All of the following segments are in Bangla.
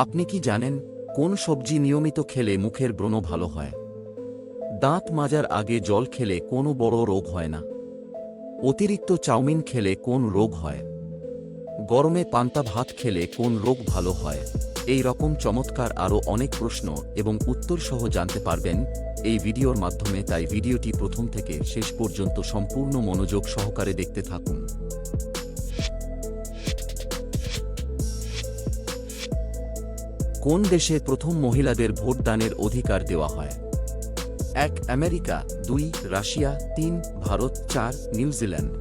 আপনি কি জানেন কোন সবজি নিয়মিত খেলে মুখের ব্রণ ভালো হয়? দাঁত মাজার আগে জল খেলে কোনো বড় রোগ হয় না। অতিরিক্ত চাউমিন খেলে কোন রোগ হয়? গরমে পান্তা ভাত খেলে কোন রোগ ভালো হয়? এই রকম চমৎকার আরও অনেক প্রশ্ন এবং উত্তর সহ জানতে পারবেন এই ভিডিওর মাধ্যমে, তাই ভিডিওটি প্রথম থেকে শেষ পর্যন্ত সম্পূর্ণ মনোযোগ সহকারে দেখতে থাকুন। কোন দেশে প্রথম মহিলাদের ভোটদানের অধিকার দেওয়া হয়? 1 আমেরিকা, 2 রাশিয়া, 3 ভারত, 4 নিউজিল্যান্ড।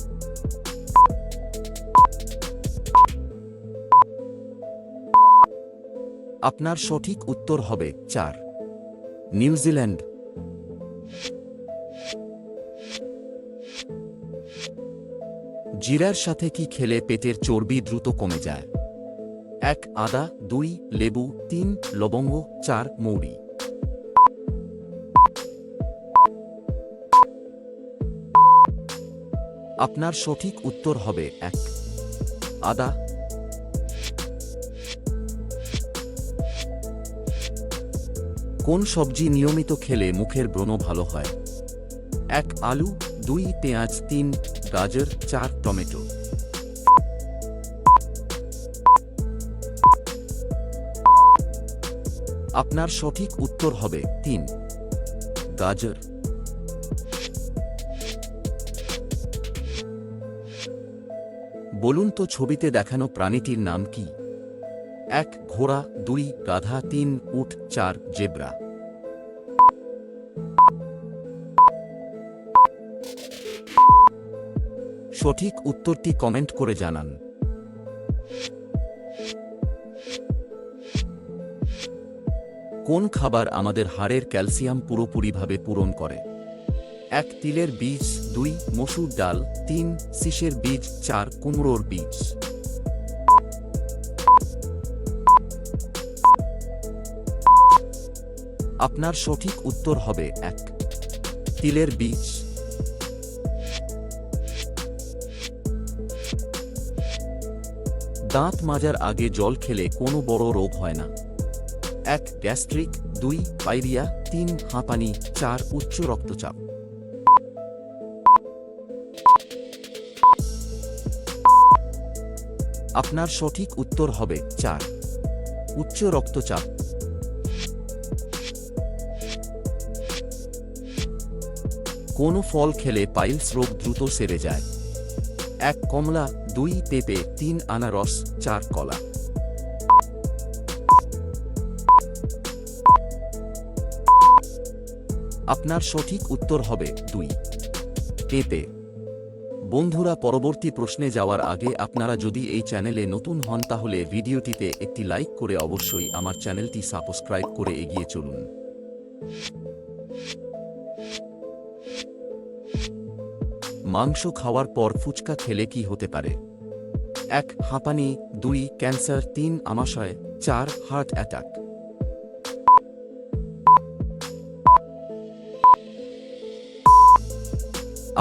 আপনার সঠিক উত্তর হবে 4 নিউজিল্যান্ড। জিরার সাথে কি খেলে পেটের চর্বি দ্রুত কমে যায়? 1 আদা, 2 লেবু, 3 লবঙ্গ, 4 মৌরি। আপনার সঠিক উত্তর হবে 1 আদা। কোন সবজি নিয়মিত খেলে মুখের ব্রণ ভালো হয়? 1 আলু, 2 পেঁয়াজ, 3 গাজর, 4 টমেটো। আপনার সঠিক উত্তর হবে 3 গাজর। বলুন তো ছবিতে দেখানো প্রাণীটির নাম কি? 1 ঘোড়া, 2 গাধা, 3 উট, 4 জেব্রা। সঠিক উত্তরটি কমেন্ট করে জানান। কোন খাবার আমাদের হাড়ের ক্যালসিয়াম পুরোপুরিভাবে পূরণ করে? 1 তিলের বীজ, 2 মসুর ডাল, 3 সিসের বীজ, 4 কুমড়োর বীজ। আপনার সঠিক উত্তর হবে 1 তিলের বীজ। দাঁত মাজার আগে জল খেলে কোনো বড় রোগ হয় না। 1 গ্যাস্ট্রিক, 2 পাইরিয়া, 3 হাঁপানি, 4 উচ্চ রক্তচাপ। আপনার সঠিক উত্তর হবে 4 উচ্চ রক্তচাপ। কোন ফল খেলে পাইলস রোগ দ্রুত সেরে যায়? 1 কমলা, 2 পেঁপে, 3 আনারস, 4 কলা। আপনার সঠিক উত্তর হবে 2 পেঁপে। বন্ধুরা, পরবর্তী প্রশ্নে যাওয়ার আগে আপনারা যদি এই চ্যানেলে নতুন হন তাহলে ভিডিওটিতে একটি লাইক করে অবশ্যই আমার চ্যানেলটি সাবস্ক্রাইব করে এগিয়ে চলুন। মাংস খাওয়ার পর ফুচকা খেলে কি হতে পারে? 1 হাঁপানি, 2 ক্যান্সার, 3 আমাশয়, 4 হার্ট অ্যাটাক।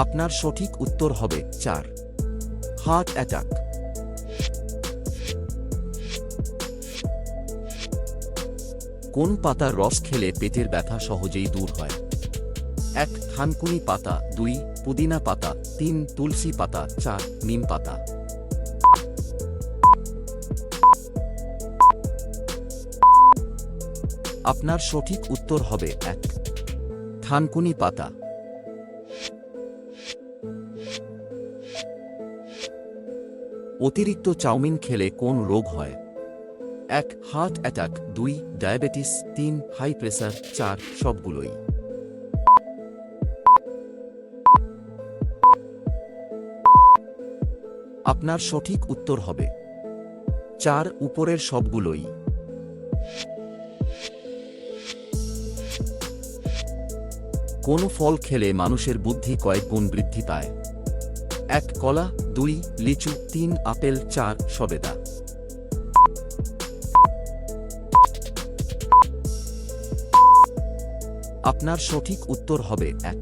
আপনার সঠিক উত্তর হবে 4 হার্ট অ্যাটাক। কোন পাতার রস খেলে পেটের ব্যথা সহজেই দূর হয়? 1 থানকুনি পাতা, 2 পুদিনা পাতা, 3 তুলসী পাতা, 4 নিম পাতা। আপনার সঠিক উত্তর হবে 1 থানকুনি পাতা। অতিরিক্ত চাউমিন খেলে কোন রোগ হয়? 1 heart attack, 2 diabetes, 3 high pressure, 4 সবগুলোই। আপনার সঠিক উত্তর হবে 4 উপরের সবগুলোই। কোন ফল খেলে মানুষের বুদ্ধি কয়েক গুণ বৃদ্ধি পায়? 1 কলা, 2 লিচু, 3 আপেল, 4 সবেদা। আপনার সঠিক উত্তর হবে 1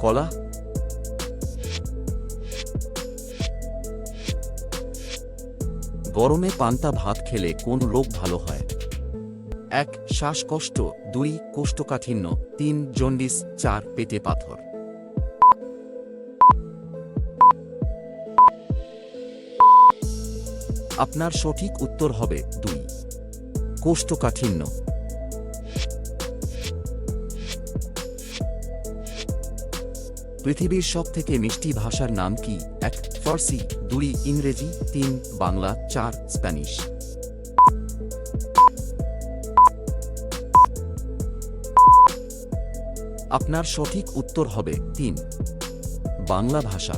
কলা। গরমে পান্তা ভাত খেলে কোন রোগ ভালো হয়? 1. শ্বাসকষ্ট, 2. কোষ্ঠকাঠিন্য, 3. জন্ডিস, 4. পেটে পাথর। আপনার সঠিক উত্তর হবে 2. কোষ্ঠকাঠিন্য। পৃথিবীর সবথেকে মিষ্টি ভাষার নাম কি? 1. ফার্সি, 2. ইংরেজি, 3. বাংলা, 4. স্প্যানিশ। আপনার সঠিক উত্তর হবে 3. বাংলা ভাষা।